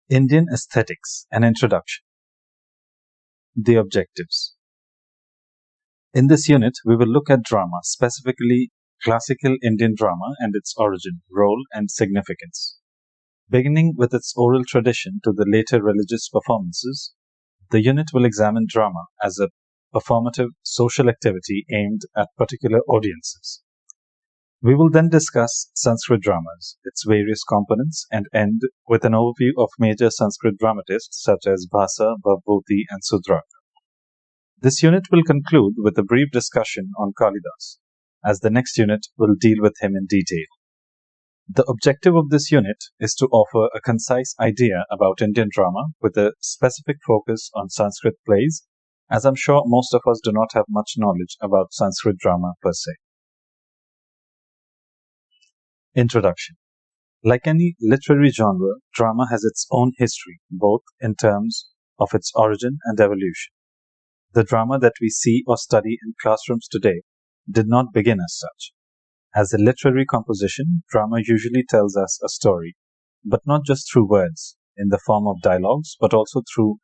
Indian Aesthetics, an Introduction. The Objectives. In this unit, we will look at drama, specifically classical Indian drama and its origin, role, and significance. Beginning with its oral tradition to the later religious performances, the unit will examine drama as a performative social activity aimed at particular audiences. We will then discuss Sanskrit dramas, its various components, and end with an overview of major Sanskrit dramatists such as Bhasa, Bhavbhuti, and Sudraka. This unit will conclude with a brief discussion on Kalidasa, as the next unit will deal with him in detail. The objective of this unit is to offer a concise idea about Indian drama with a specific focus on Sanskrit plays, as I'm sure most of us do not have much knowledge about Sanskrit drama per se. Introduction. Like any literary genre, drama has its own history, both in terms of its origin and evolution. The drama that we see or study in classrooms today did not begin as such. As a literary composition, drama usually tells us a story, but not just through words, in the form of dialogues, but also through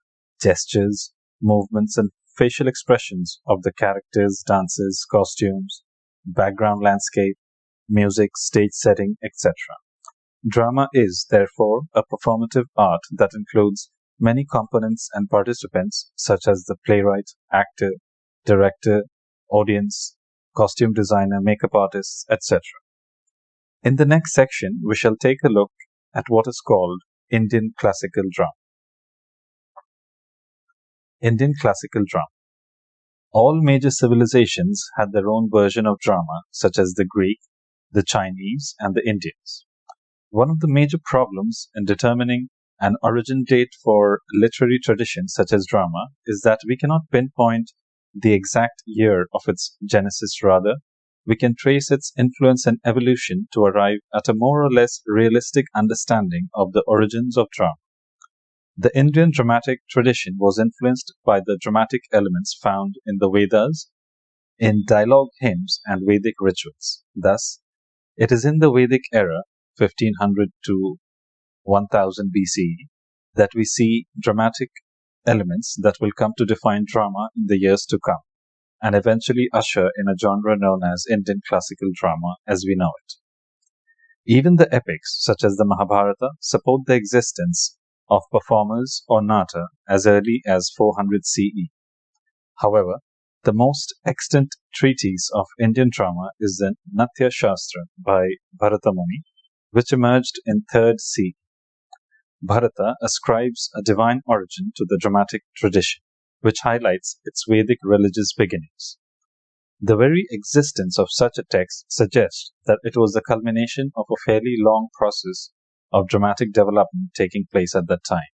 gestures, movements, and facial expressions of the characters, dances, costumes, background landscape, music, stage setting, etc. Drama is, therefore, a performative art that includes many components and participants such as the playwright, actor, director, audience, costume designer, makeup artists, etc. In the next section, we shall take a look at what is called Indian classical drama. Indian classical drama. All major civilizations had their own version of drama, such as the Greek, the Chinese, and the Indians. One of the major problems in determining an origin date for literary traditions such as drama is that we cannot pinpoint the exact year of its genesis. Rather, we can trace its influence and evolution to arrive at a more or less realistic understanding of the origins of drama. The Indian dramatic tradition was influenced by the dramatic elements found in the Vedas, in dialogue hymns, and Vedic rituals. Thus, it is in the Vedic era, 1500 to 1000 BCE, that we see dramatic elements that will come to define drama in the years to come, and eventually usher in a genre known as Indian classical drama as we know it. Even the epics, such as the Mahabharata, support the existence of performers or nata as early as 400 CE. However, the most extant treatise of Indian drama is the Natya Shastra by Bharata Muni, which emerged in 3rd CE. Bharata ascribes a divine origin to the dramatic tradition, which highlights its Vedic religious beginnings. The very existence of such a text suggests that it was the culmination of a fairly long process of dramatic development taking place at that time.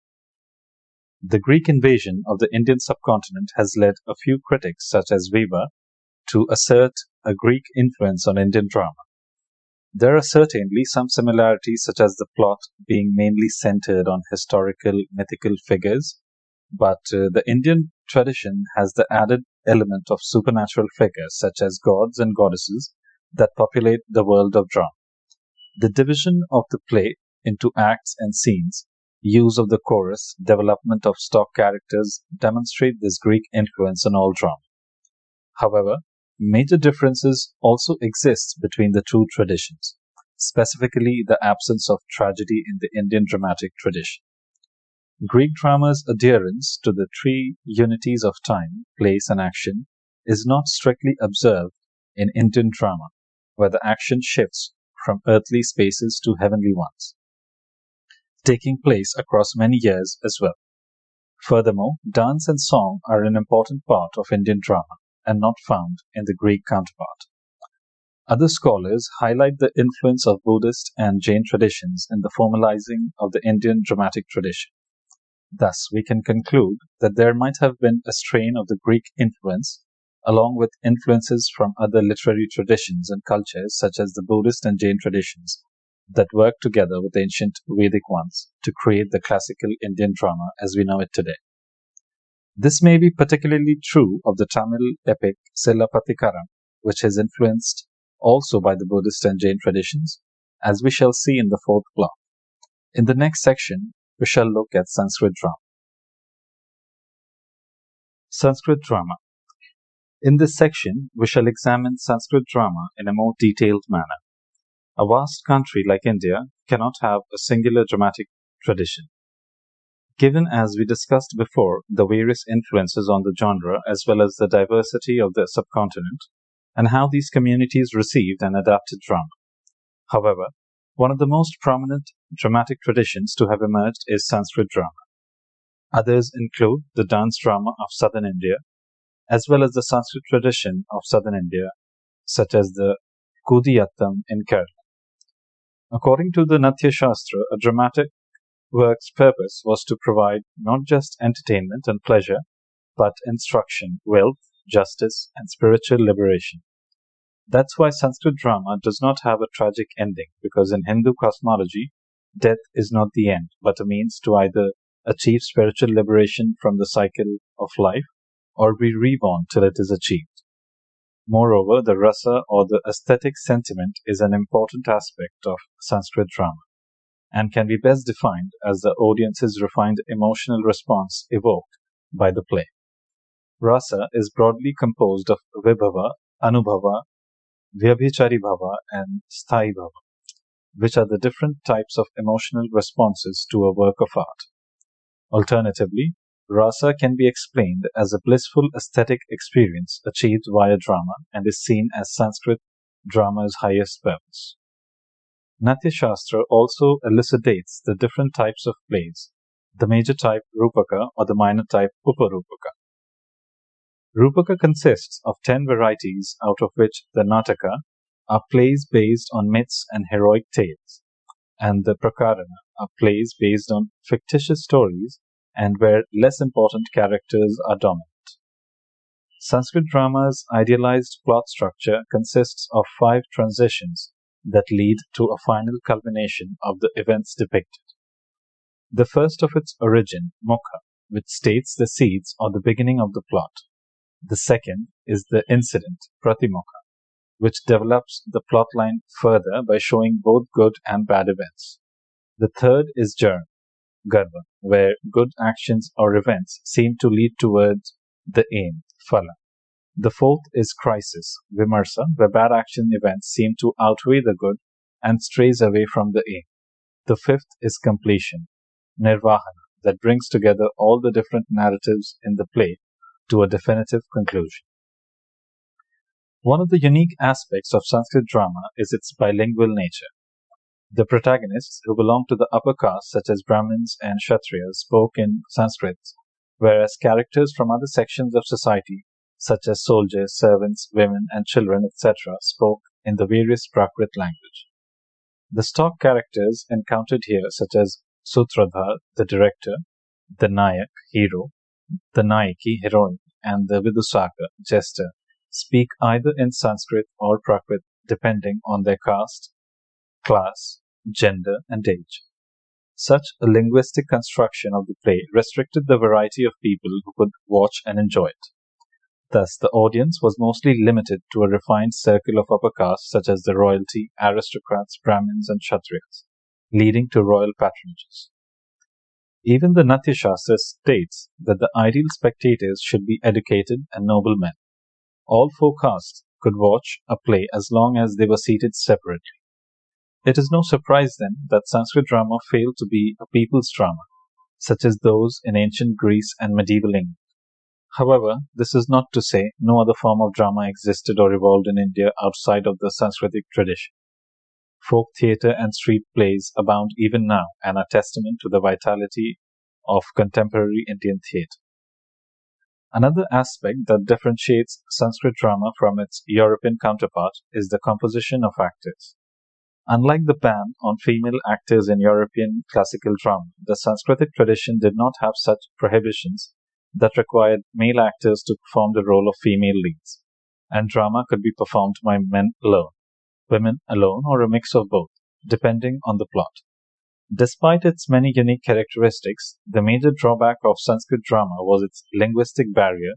The Greek invasion of the Indian subcontinent has led a few critics, such as Weber, to assert a Greek influence on Indian drama. There are certainly some similarities, such as the plot being mainly centered on historical, mythical figures, but the Indian tradition has the added element of supernatural figures, such as gods and goddesses, that populate the world of drama. The division of the play into acts and scenes, use of the chorus, development of stock characters demonstrate this Greek influence on all drama. However, major differences also exist between the two traditions, specifically the absence of tragedy in the Indian dramatic tradition. Greek drama's adherence to the three unities of time, place, and action is not strictly observed in Indian drama, where the action shifts from earthly spaces to heavenly ones, taking place across many years as well. Furthermore, dance and song are an important part of Indian drama and not found in the Greek counterpart. Other scholars highlight the influence of Buddhist and Jain traditions in the formalizing of the Indian dramatic tradition. Thus, we can conclude that there might have been a strain of the Greek influence, along with influences from other literary traditions and cultures such as the Buddhist and Jain traditions, that worked together with ancient Vedic ones to create the classical Indian drama as we know it today. This may be particularly true of the Tamil epic Silappatikaram, which is influenced also by the Buddhist and Jain traditions, as we shall see in the 4th block. In the next section, we shall look at Sanskrit drama. Sanskrit drama. In this section, we shall examine Sanskrit drama in a more detailed manner. A vast country like India cannot have a singular dramatic tradition. Given, as we discussed before, the various influences on the genre as well as the diversity of the subcontinent, and how these communities received and adapted drama. However, one of the most prominent dramatic traditions to have emerged is Sanskrit drama. Others include the dance drama of southern India, as well as the Sanskrit tradition of southern India, such as the Kudiyattam in Kerala. According to the Natya Shastra, a dramatic work's purpose was to provide not just entertainment and pleasure, but instruction, wealth, justice, and spiritual liberation. That's why Sanskrit drama does not have a tragic ending, because in Hindu cosmology, death is not the end, but a means to either achieve spiritual liberation from the cycle of life or be reborn till it is achieved. Moreover, the rasa or the aesthetic sentiment is an important aspect of Sanskrit drama and can be best defined as the audience's refined emotional response evoked by the play. Rasa is broadly composed of Vibhava, Anubhava, Vyabhichari Bhava, and Sthai Bhava, which are the different types of emotional responses to a work of art. Alternatively, rasa can be explained as a blissful aesthetic experience achieved via drama and is seen as Sanskrit drama's highest purpose. Natya Shastra also elucidates the different types of plays, the major type Rupaka or the minor type Uparupaka. Rupaka consists of 10 varieties, out of which the Nataka are plays based on myths and heroic tales, and the Prakarana are plays based on fictitious stories and where less important characters are dominant. Sanskrit drama's idealized plot structure consists of 5 transitions that lead to a final culmination of the events depicted. The first of its origin, Mukha, which states the seeds or the beginning of the plot. The second is the incident, Pratimukha, which develops the plotline further by showing both good and bad events. The third is Germ, Garva, where good actions or events seem to lead towards the aim, Phala. The fourth is Crisis, Vimarsa, where bad action events seem to outweigh the good and strays away from the aim. The fifth is Completion, Nirvahana, that brings together all the different narratives in the play to a definitive conclusion. One of the unique aspects of Sanskrit drama is its bilingual nature. The protagonists, who belong to the upper caste such as Brahmins and Kshatriyas, spoke in Sanskrit, whereas characters from other sections of society such as soldiers, servants, women, and children, etc., spoke in the various Prakrit language. The stock characters encountered here, such as Sutradhar, the director, the Nayak, hero, the Nayaki, heroine, and the Vidusaka, jester, speak either in Sanskrit or Prakrit depending on their caste, class, gender, and age. Such a linguistic construction of the play restricted the variety of people who could watch and enjoy it. Thus, the audience was mostly limited to a refined circle of upper castes such as the royalty, aristocrats, Brahmins, and Kshatriyas, leading to royal patronages. Even the Natya Shastra states that the ideal spectators should be educated and noble men. All 4 castes could watch a play as long as they were seated separately. It is no surprise then that Sanskrit drama failed to be a people's drama, such as those in ancient Greece and medieval England. However, this is not to say no other form of drama existed or evolved in India outside of the Sanskritic tradition. Folk theatre and street plays abound even now and are testament to the vitality of contemporary Indian theatre. Another aspect that differentiates Sanskrit drama from its European counterpart is the composition of actors. Unlike the ban on female actors in European classical drama, the Sanskritic tradition did not have such prohibitions that required male actors to perform the role of female leads, and drama could be performed by men alone, women alone, or a mix of both, depending on the plot. Despite its many unique characteristics, the major drawback of Sanskrit drama was its linguistic barrier,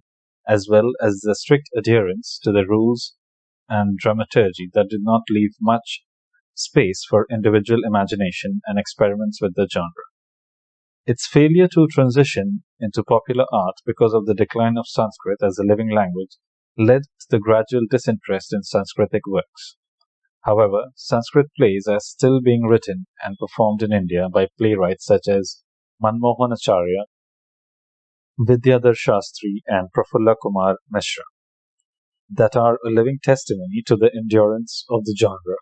as well as the strict adherence to the rules and dramaturgy that did not leave much space for individual imagination and experiments with the genre. Its failure to transition into popular art because of the decline of Sanskrit as a living language led to the gradual disinterest in Sanskritic works. However, Sanskrit plays are still being written and performed in India by playwrights such as Manmohan Acharya, Vidyadhar Shastri, and Prafulla Kumar Mishra that are a living testimony to the endurance of the genre.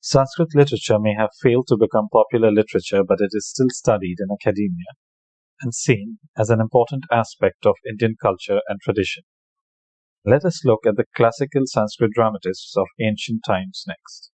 Sanskrit literature may have failed to become popular literature, but it is still studied in academia and seen as an important aspect of Indian culture and tradition. Let us look at the classical Sanskrit dramatists of ancient times next.